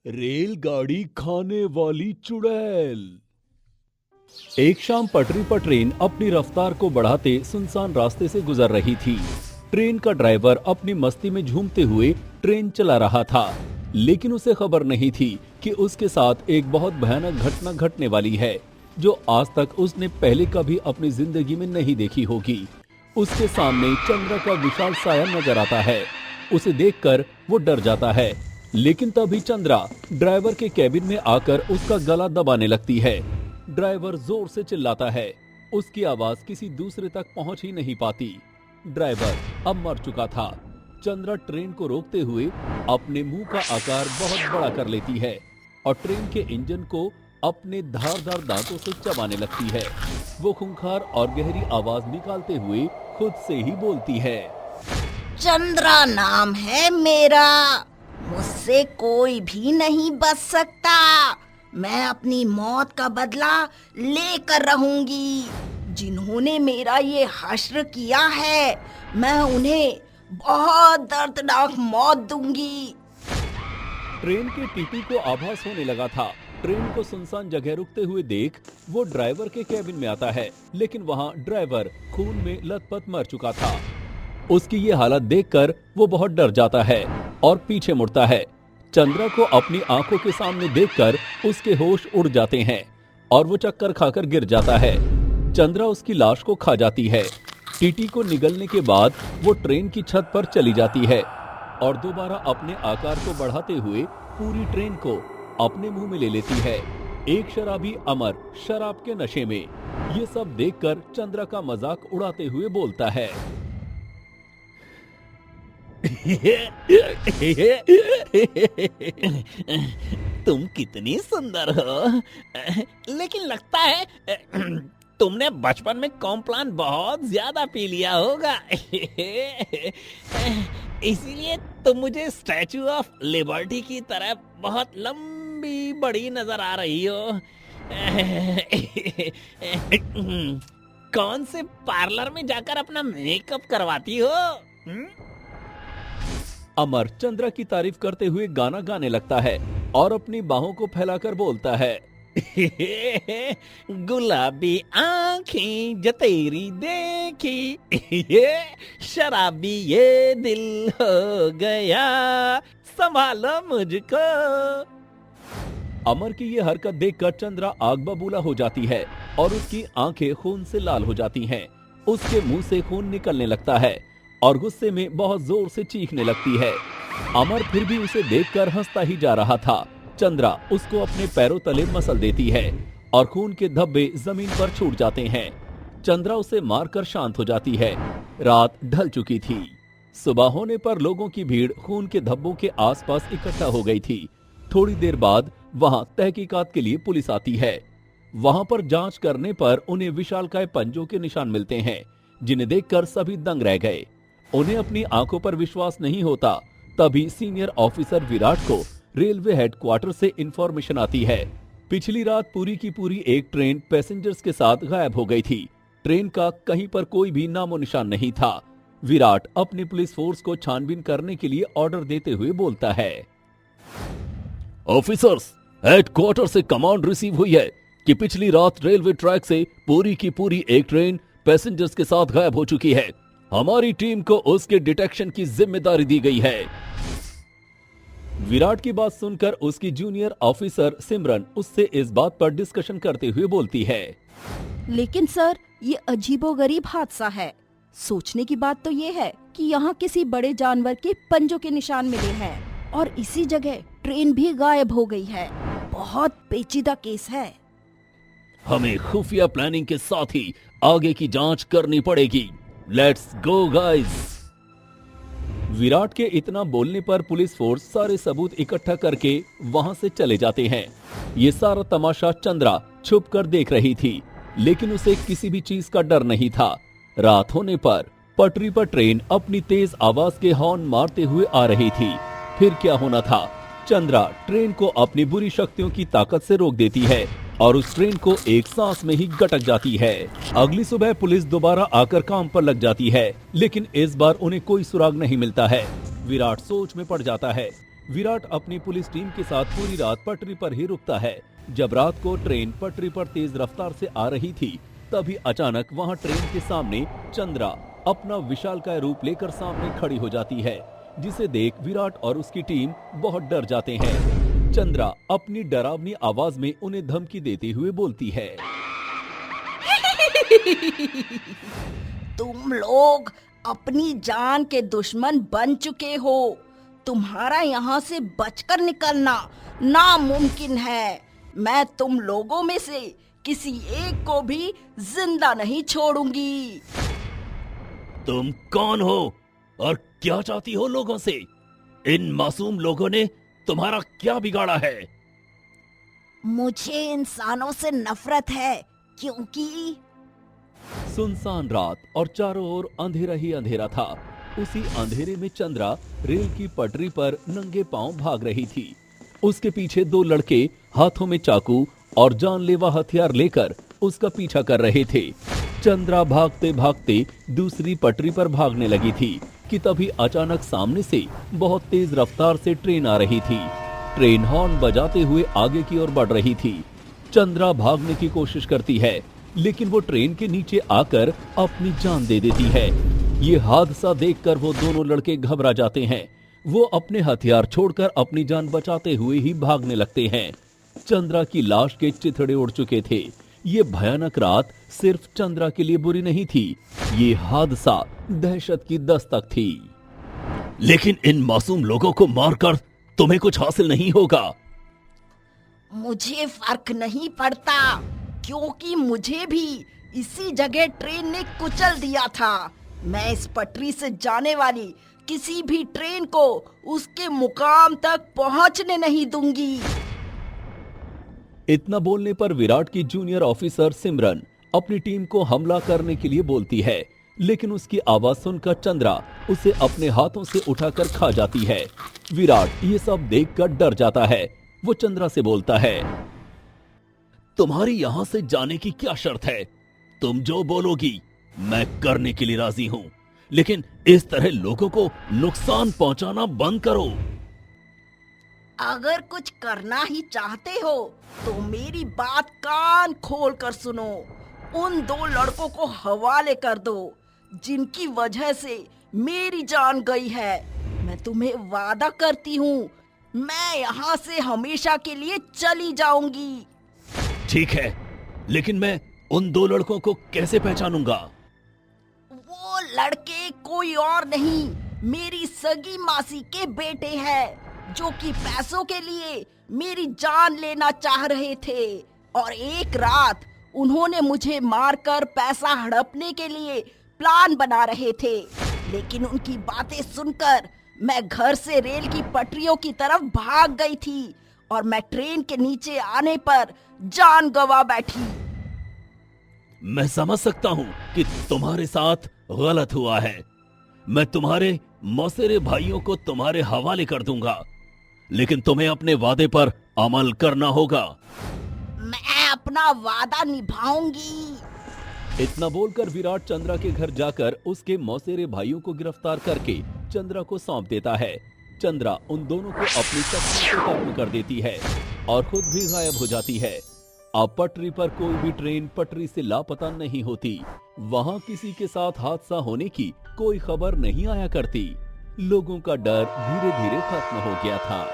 रेलगाड़ी खाने वाली चुड़ैल। एक शाम पटरी पर ट्रेन अपनी रफ्तार को बढ़ाते सुनसान रास्ते से गुजर रही थी। ट्रेन का ड्राइवर अपनी मस्ती में झूमते हुए ट्रेन चला रहा था, लेकिन उसे खबर नहीं थी कि उसके साथ एक बहुत भयानक घटना घटने वाली है, जो आज तक उसने पहले कभी अपनी जिंदगी में नहीं देखी होगी। उसके सामने चंद्रा का विशाल साया नजर आता है। उसे देखकर वो डर जाता है, लेकिन तभी चंद्रा ड्राइवर के कैबिन में आकर उसका गला दबाने लगती है। ड्राइवर जोर से चिल्लाता है, उसकी आवाज किसी दूसरे तक पहुंच ही नहीं पाती। ड्राइवर अब मर चुका था। चंद्रा ट्रेन को रोकते हुए अपने मुंह का आकार बहुत बड़ा कर लेती है और ट्रेन के इंजन को अपने धारदार दांतों से चबाने लगती है। वो खूंखार और गहरी आवाज निकालते हुए खुद से ही बोलती है, चंद्रा नाम है मेरा, मुझसे कोई भी नहीं बच सकता। मैं अपनी मौत का बदला लेकर रहूंगी। जिन्होंने मेरा ये हश्र किया है, मैं उन्हें बहुत दर्दनाक मौत दूंगी। ट्रेन के टीटी को आभास होने लगा था। ट्रेन को सुनसान जगह रुकते हुए देख वो ड्राइवर के कैबिन में आता है, लेकिन वहाँ ड्राइवर खून में लथपथ मर चुका था। उसकी ये हालत देखकर वो बहुत डर जाता है और पीछे मुड़ता है। चंद्रा को अपनी आंखों के सामने देखकर उसके होश उड़ जाते हैं और वो चक्कर खाकर गिर जाता है। चंद्रा उसकी लाश को खा जाती है। टीटी को निगलने के बाद वो ट्रेन की छत पर चली जाती है और दोबारा अपने आकार को बढ़ाते हुए पूरी ट्रेन को अपने मुंह में ले लेती है। एक शराबी अमर शराब के नशे में ये सब देखकर चंद्रा का मजाक उड़ाते हुए बोलता है, तुम कितनी सुंदर हो, लेकिन लगता है तुमने बचपन में कॉम्प्लान बहुत ज्यादा पी लिया होगा। इसीलिए तुम मुझे स्टैचू ऑफ लिबर्टी की तरह बहुत लंबी बड़ी नजर आ रही हो। कौन से पार्लर में जाकर अपना मेकअप करवाती हो? अमर चंद्रा की तारीफ करते हुए गाना गाने लगता है और अपनी बाहों को फैलाकर बोलता है, गुलाबी आंखें जो तेरी देखी, ये शराबी ये दिल हो गया, संभालो मुझको। अमर की ये हरकत देखकर चंद्रा आग बबूला हो जाती है और उसकी आंखें खून से लाल हो जाती हैं। उसके मुंह से खून निकलने लगता है और गुस्से में बहुत जोर से चीखने लगती है। अमर फिर भी उसे देखकर हंसता ही जा रहा था। चंद्रा उसको अपने पैरों तले मसल देती है और खून के धब्बे जमीन पर छूट जाते हैं। चंद्रा उसे मारकर शांत हो जाती है। रात ढल चुकी थी। सुबह होने पर लोगों की भीड़ खून के धब्बों के आसपास इकट्ठा हो गई थी। थोड़ी देर बाद वहां तहकीकात के लिए पुलिस आती है। वहां पर जांच करने पर उन्हें विशालकाय पंजों के निशान मिलते हैं, जिन्हें देखकर सभी दंग रह गए। उन्हें अपनी आंखों पर विश्वास नहीं होता। तभी सीनियर ऑफिसर विराट को रेलवे हेडक्वार्टर से इंफॉर्मेशन आती है। पिछली रात पूरी की पूरी एक ट्रेन पैसेंजर्स के साथ गायब हो गई थी। ट्रेन का कहीं पर कोई भी नामो निशान नहीं था। विराट अपनी पुलिस फोर्स को छानबीन करने के लिए ऑर्डर देते हुए बोलता है, ऑफिसर्स, हेडक्वार्टर से कमांड रिसीव हुई है कि पिछली रात रेलवे ट्रैक से पूरी की पूरी एक ट्रेन पैसेंजर्स के साथ गायब हो चुकी है। हमारी टीम को उसके डिटेक्शन की जिम्मेदारी दी गई है। विराट की बात सुनकर उसकी जूनियर ऑफिसर सिमरन उससे इस बात पर डिस्कशन करते हुए बोलती है, लेकिन सर, ये अजीबोगरीब हादसा है। सोचने की बात तो ये है कि यहाँ किसी बड़े जानवर के पंजों के निशान मिले हैं और इसी जगह ट्रेन भी गायब हो गई है। बहुत पेचीदा केस है। हमें खुफिया प्लानिंग के साथ ही आगे की जांच करनी पड़ेगी। Let's go guys. विराट के इतना बोलने पर पुलिस फोर्स सारे सबूत इकट्ठा करके वहां से चले जाते हैं। ये सारा तमाशा चंद्रा छुप कर देख रही थी, लेकिन उसे किसी भी चीज का डर नहीं था। रात होने पर पटरी पर ट्रेन अपनी तेज आवाज के हॉर्न मारते हुए आ रही थी। फिर क्या होना था? चंद्रा ट्रेन को अपनी बुरी शक्तियों की ताकत से रोक देती है और उस ट्रेन को एक सांस में ही गटक जाती है। अगली सुबह पुलिस दोबारा आकर काम पर लग जाती है, लेकिन इस बार उन्हें कोई सुराग नहीं मिलता है। विराट सोच में पड़ जाता है। विराट अपनी पुलिस टीम के साथ पूरी रात पटरी पर ही रुकता है। जब रात को ट्रेन पटरी पर तेज रफ्तार से आ रही थी, तभी अचानक वहां ट्रेन के सामने चंद्रा अपना विशालकाय रूप लेकर सामने खड़ी हो जाती है, जिसे देख विराट और उसकी टीम बहुत डर जाते हैं। चंद्रा अपनी डरावनी आवाज में उन्हें धमकी देते हुए बोलती है, तुम लोग अपनी जान के दुश्मन बन चुके हो। तुम्हारा यहाँ से बचकर निकलना नामुमकिन है। मैं तुम लोगों में से किसी एक को भी जिंदा नहीं छोड़ूंगी। तुम कौन हो और क्या चाहती हो लोगों से? इन मासूम लोगों ने तुम्हारा क्या बिगाड़ा है? मुझे इंसानों से नफरत है, क्योंकि सुनसान रात और चारों ओर अंधेरा ही अंधेरा था। उसी अंधेरे में चंद्रा रेल की पटरी पर नंगे पांव भाग रही थी। उसके पीछे दो लड़के हाथों में चाकू और जानलेवा हथियार लेकर उसका पीछा कर रहे थे। चंद्रा भागते भागते दूसरी पटरी पर भागने लगी थी कि तभी अचानक सामने से बहुत तेज रफ्तार से ट्रेन आ रही थी। ट्रेन हॉर्न बजाते हुए आगे की ओर बढ़ रही थी। चंद्रा भागने की कोशिश करती है, लेकिन वो ट्रेन के नीचे आकर अपनी जान दे देती है। ये हादसा देखकर वो दोनों लड़के घबरा जाते हैं। वो अपने हथियार छोड़कर अपनी जान बचाते हुए ही भागने लगते हैं। चंद्रा की लाश के चिथड़े उड़ चुके थे। ये भयानक रात सिर्फ चंद्रा के लिए बुरी नहीं थी, ये हादसा दहशत की दस्तक थी। लेकिन इन मासूम लोगों को मारकर तुम्हें कुछ हासिल नहीं होगा। मुझे फर्क नहीं पड़ता, क्योंकि मुझे भी इसी जगह ट्रेन ने कुचल दिया था। मैं इस पटरी से जाने वाली किसी भी ट्रेन को उसके मुकाम तक पहुंचने नहीं दूंगी। इतना बोलने पर विराट की जूनियर ऑफिसर सिमरन अपनी टीम को हमला करने के लिए बोलती है, लेकिन उसकी आवाज सुनकर चंद्रा उसे अपने हाथों से उठाकर खा जाती है। विराट ये सब देखकर डर जाता है। वो चंद्रा से बोलता है, तुम्हारी यहां से जाने की क्या शर्त है? तुम जो बोलोगी मैं करने के लिए राजी हूं, लेकिन इस तरह लोगों को नुकसान पहुंचाना बंद करो। अगर कुछ करना ही चाहते हो तो मेरी बात कान खोल कर सुनो। उन दो लड़कों को हवाले कर दो जिनकी वजह से मेरी जान गई है। मैं तुम्हें वादा करती हूँ, मैं यहाँ से हमेशा के लिए चली जाऊंगी। ठीक है, लेकिन मैं उन दो लड़कों को कैसे पहचानूंगा? वो लड़के कोई और नहीं, मेरी सगी मासी के बेटे हैं, जो कि पैसों के लिए मेरी जान लेना चाह रहे थे। और एक रात उन्होंने मुझे मारकर पैसा हड़पने के लिए प्लान बना रहे थे। लेकिन उनकी बातें सुनकर मैं घर से रेल की पटरियों की तरफ भाग गई थी और मैं ट्रेन के नीचे आने पर जान गंवा बैठी। मैं समझ सकता हूं कि तुम्हारे साथ गलत हुआ है। मैं तुम्हारे मौसेरे भाइयों को तुम्हारे हवाले कर दूंगा, लेकिन तुम्हें अपने वादे पर अमल करना होगा। मैं अपना वादा निभाऊंगी। इतना बोलकर विराट चंद्रा के घर जाकर उसके मौसेरे भाइयों को गिरफ्तार करके चंद्रा को सौंप देता है। चंद्रा उन दोनों को अपनी शक्ति से खत्म कर देती है और खुद भी गायब हो जाती है। अब पटरी पर कोई भी ट्रेन पटरी से लापता नहीं होती। वहां किसी के साथ हादसा होने की कोई खबर नहीं आया करती। लोगों का डर धीरे धीरे खत्म हो गया था।